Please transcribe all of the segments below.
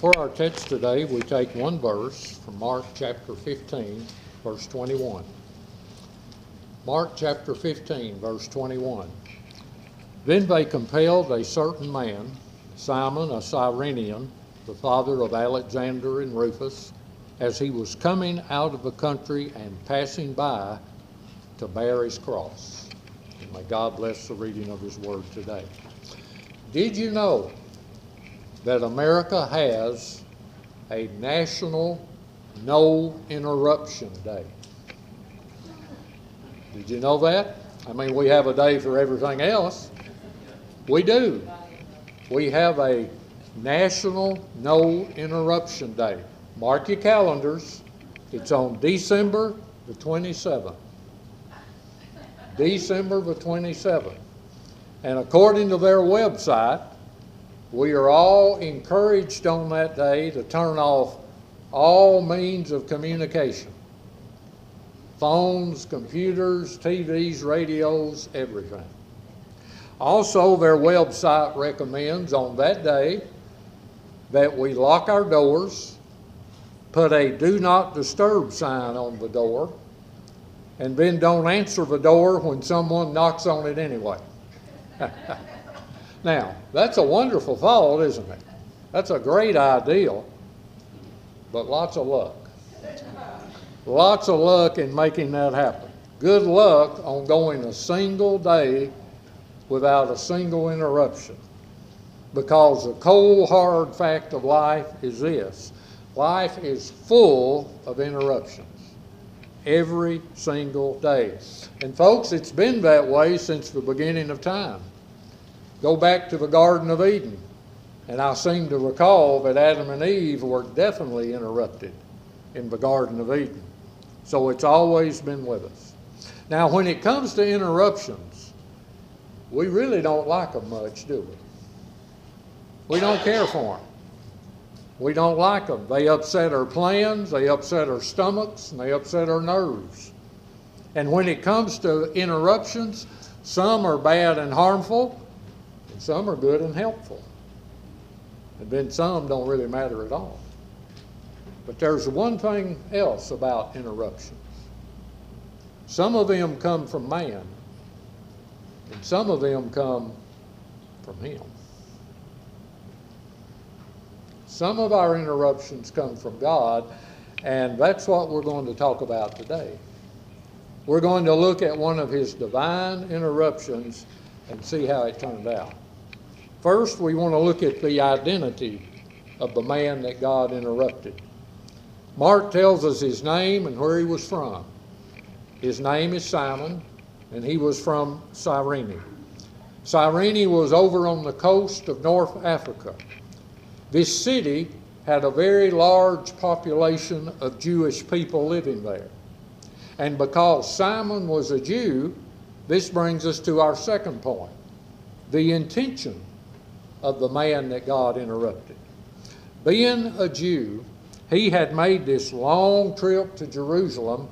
For our text today, we take one verse from Mark chapter 15, verse 21. Mark chapter 15, verse 21. Then they compelled a certain man, Simon, a Cyrenian, the father of Alexander and Rufus, as he was coming out of the country and passing by, to bear his cross. And may God bless the reading of his word today. Did you know that America has a National No Interruption Day? Did you know that? I mean, we have a day for everything else. We do. We have a National No Interruption Day. Mark your calendars. It's on December the 27th. December the 27th. And according to their website, we are all encouraged on that day to turn off all means of communication. Phones, computers, TVs, radios, everything. Also, their website recommends on that day that we lock our doors, put a do not disturb sign on the door, and then don't answer the door when someone knocks on it anyway. Now, that's a wonderful thought, isn't it? That's a great ideal, but lots of luck. Lots of luck in making that happen. Good luck on going a single day without a single interruption. Because the cold, hard fact of life is this: life is full of interruptions. Every single day. And folks, it's been that way since the beginning of time. Go back to the Garden of Eden, and I seem to recall that Adam and Eve were definitely interrupted in the Garden of Eden. So it's always been with us. Now, when it comes to interruptions, we really don't like them much, do we? We don't care for them. We don't like them. They upset our plans, they upset our stomachs, and they upset our nerves. And when it comes to interruptions, some are bad and harmful, and some are good and helpful. And then some don't really matter at all. But there's one thing else about interruptions. Some of them come from man, and some of them come from him. Some of our interruptions come from God, and that's what we're going to talk about today. We're going to look at one of his divine interruptions and see how it turned out. First, we want to look at the identity of the man that God interrupted. Mark tells us his name and where he was from. His name is Simon, and he was from Cyrene. Cyrene was over on the coast of North Africa. This city had a very large population of Jewish people living there. And because Simon was a Jew, this brings us to our second point, the intention of the man that God interrupted. Being a Jew, he had made this long trip to Jerusalem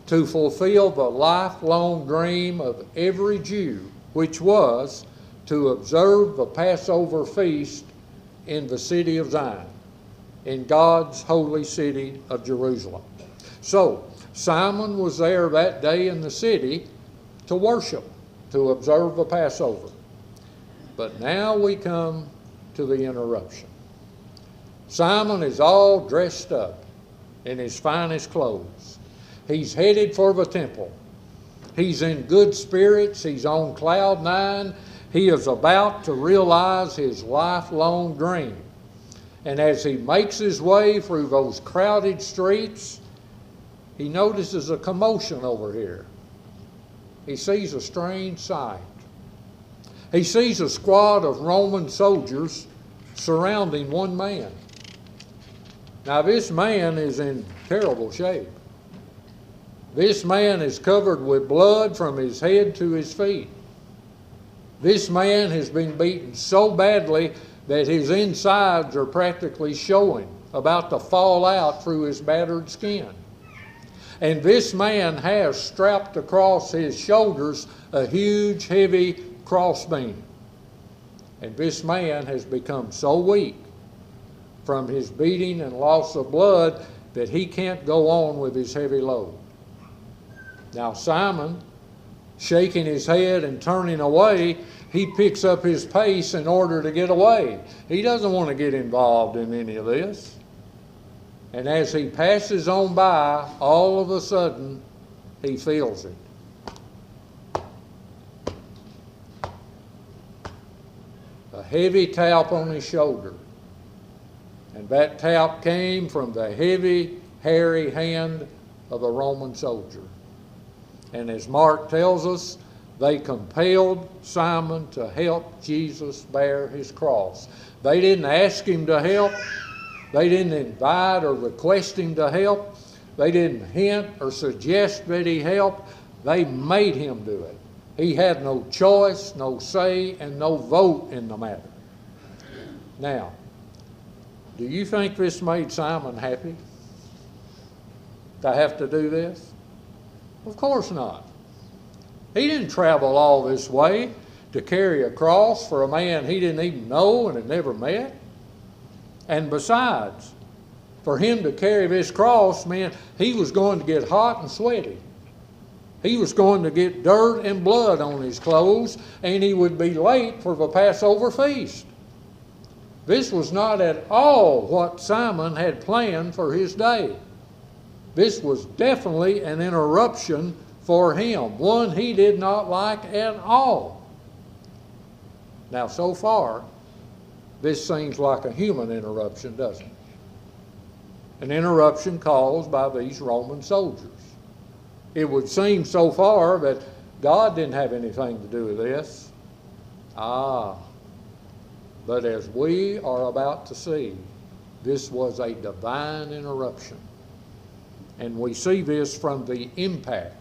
to fulfill the lifelong dream of every Jew, which was to observe the Passover feast in the city of Zion, in God's holy city of Jerusalem. So, Simon was there that day in the city to worship, to observe the Passover. But now we come to the interruption. Simon is all dressed up in his finest clothes. He's headed for the temple. He's in good spirits. He's on cloud nine. He is about to realize his lifelong dream. And as he makes his way through those crowded streets, he notices a commotion over here. He sees a strange sight. He sees a squad of Roman soldiers surrounding one man. Now, this man is in terrible shape. This man is covered with blood from his head to his feet. This man has been beaten so badly that his insides are practically showing, about to fall out through his battered skin. And this man has strapped across his shoulders a huge, heavy crossbeam. And this man has become so weak from his beating and loss of blood that he can't go on with his heavy load. Now Simon, shaking his head and turning away, he picks up his pace in order to get away. He doesn't want to get involved in any of this. And as he passes on by, all of a sudden, he feels it. A heavy tap on his shoulder. And that tap came from the heavy, hairy hand of a Roman soldier. And as Mark tells us, they compelled Simon to help Jesus bear his cross. They didn't ask him to help. They didn't invite or request him to help. They didn't hint or suggest that he help. They made him do it. He had no choice, no say, and no vote in the matter. Now, do you think this made Simon happy to have to do this? Of course not. He didn't travel all this way to carry a cross for a man he didn't even know and had never met. And besides, for him to carry this cross meant he was going to get hot and sweaty. He was going to get dirt and blood on his clothes, and he would be late for the Passover feast. This was not at all what Simon had planned for his day. This was definitely an interruption for him, one he did not like at all. Now, so far, this seems like a human interruption, doesn't it? An interruption caused by these Roman soldiers. It would seem so far that God didn't have anything to do with this. But as we are about to see, this was a divine interruption. And we see this from the impact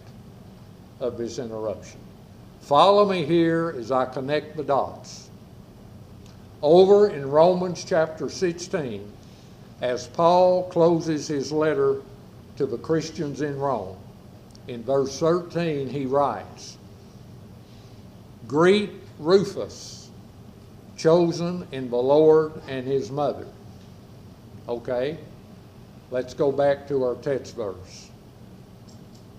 of this interruption. Follow me here as I connect the dots. Over in Romans chapter 16, as Paul closes his letter to the Christians in Rome, in verse 13 he writes, "Greet Rufus, chosen in the Lord, and his mother." Okay, let's go back to our text verse.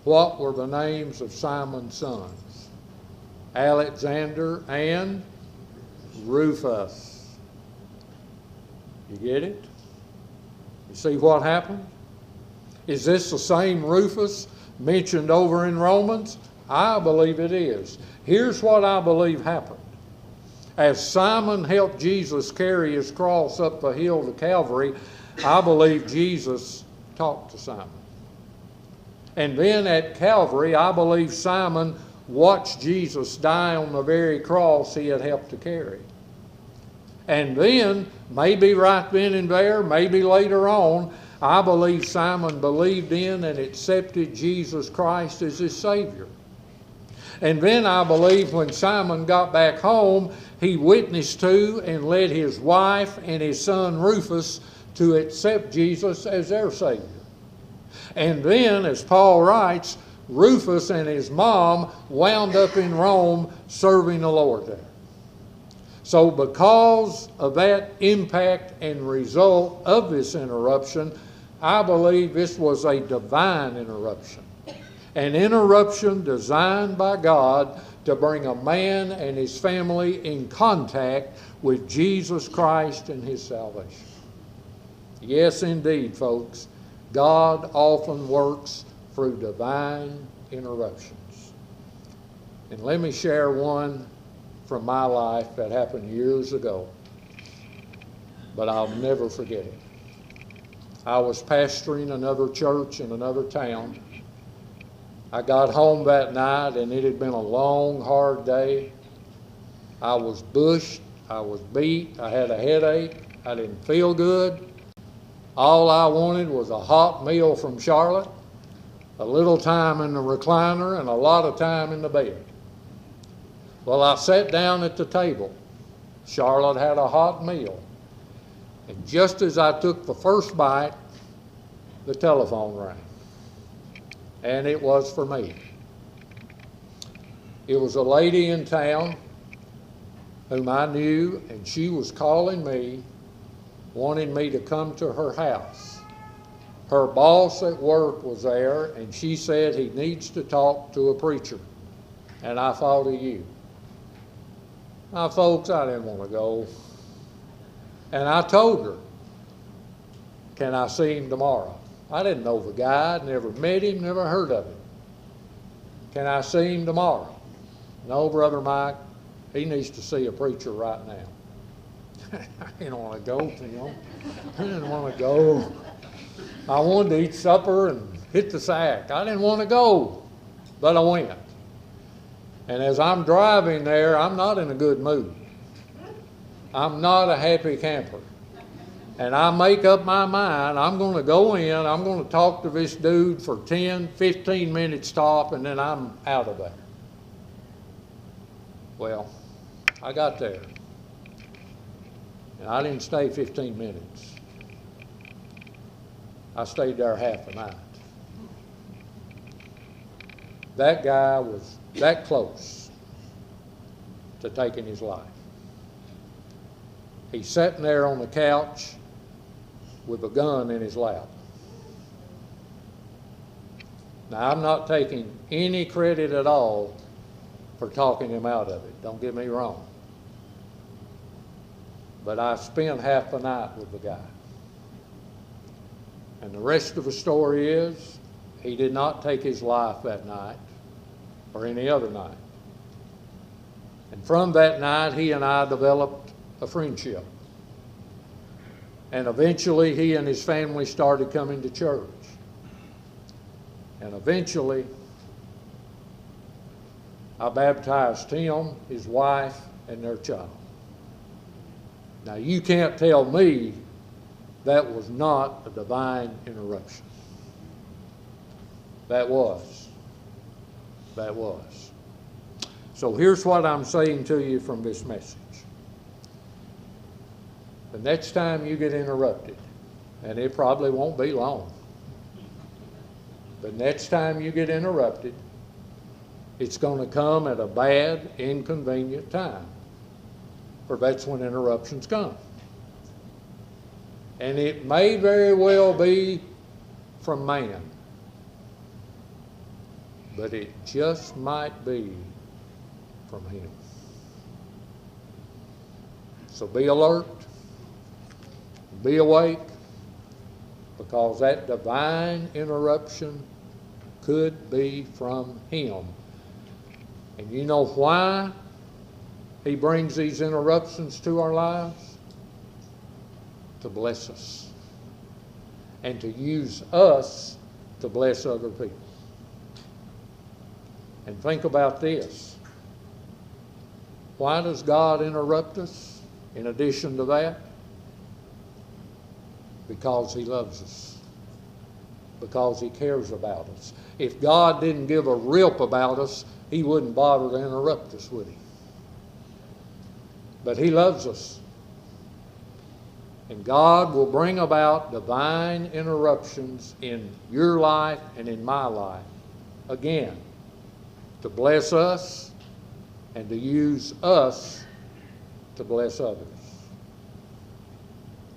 What were the names of Simon's sons? Alexander and Rufus. You get it? You see what happened? Is this the same Rufus mentioned over in Romans? I believe it is. Here's what I believe happened. As Simon helped Jesus carry his cross up the hill to Calvary, I believe Jesus talked to Simon. And then at Calvary, I believe Simon watched Jesus die on the very cross he had helped to carry. And then, maybe right then and there, maybe later on, I believe Simon believed in and accepted Jesus Christ as his Savior. And then I believe when Simon got back home, he witnessed to and led his wife and his son Rufus to accept Jesus as their Savior. And then, as Paul writes, Rufus and his mom wound up in Rome serving the Lord there. So because of that impact and result of this interruption, I believe this was a divine interruption. An interruption designed by God to bring a man and his family in contact with Jesus Christ and his salvation. Yes, indeed, folks, God often works through divine interruptions. And let me share one from my life that happened years ago, but I'll never forget it. I was pastoring another church in another town. I got home that night and it had been a long, hard day. I was bushed, I was beat, I had a headache, I didn't feel good. All I wanted was a hot meal from Charlotte, a little time in the recliner, and a lot of time in the bed. Well, I sat down at the table. Charlotte had a hot meal. And just as I took the first bite, the telephone rang. And it was for me. It was a lady in town whom I knew, and she was calling me wanted me to come to her house. Her boss at work was there, and she said he needs to talk to a preacher. And I thought of you. Now, folks, I didn't want to go. And I told her, can I see him tomorrow? I didn't know the guy, never met him, never heard of him. Can I see him tomorrow? No, Brother Mike, he needs to see a preacher right now. I didn't want to go, I didn't want to go. I wanted to eat supper and hit the sack. I didn't want to go, but I went. And as I'm driving there, I'm not in a good mood. I'm not a happy camper. And I make up my mind, I'm going to go in, I'm going to talk to this dude for 10, 15 minutes top, and then I'm out of there. Well, I got there. And I didn't stay 15 minutes. I stayed there half a night. That guy was that close to taking his life. He's sitting there on the couch with a gun in his lap. Now, I'm not taking any credit at all for talking him out of it. Don't get me wrong. But I spent half the night with the guy. And the rest of the story is, he did not take his life that night or any other night. And from that night, he and I developed a friendship. And eventually, he and his family started coming to church. And eventually, I baptized him, his wife, and their child. Now, you can't tell me that was not a divine interruption. That was. That was. So here's what I'm saying to you from this message. The next time you get interrupted, and it probably won't be long, the next time you get interrupted, it's going to come at a bad, inconvenient time. For that's when interruptions come. And it may very well be from man, but it just might be from him. So be alert, be awake, because that divine interruption could be from him. And you know why he brings these interruptions to our lives? To bless us and to use us to bless other people. And think about this. Why does God interrupt us in addition to that? Because he loves us. Because he cares about us. If God didn't give a rip about us, he wouldn't bother to interrupt us, would he? But he loves us. And God will bring about divine interruptions in your life and in my life. Again, to bless us and to use us to bless others.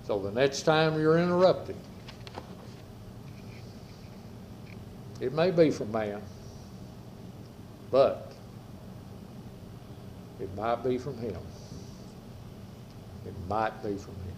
So the next time you're interrupted, it may be from man, but it might be from him. It might be from him.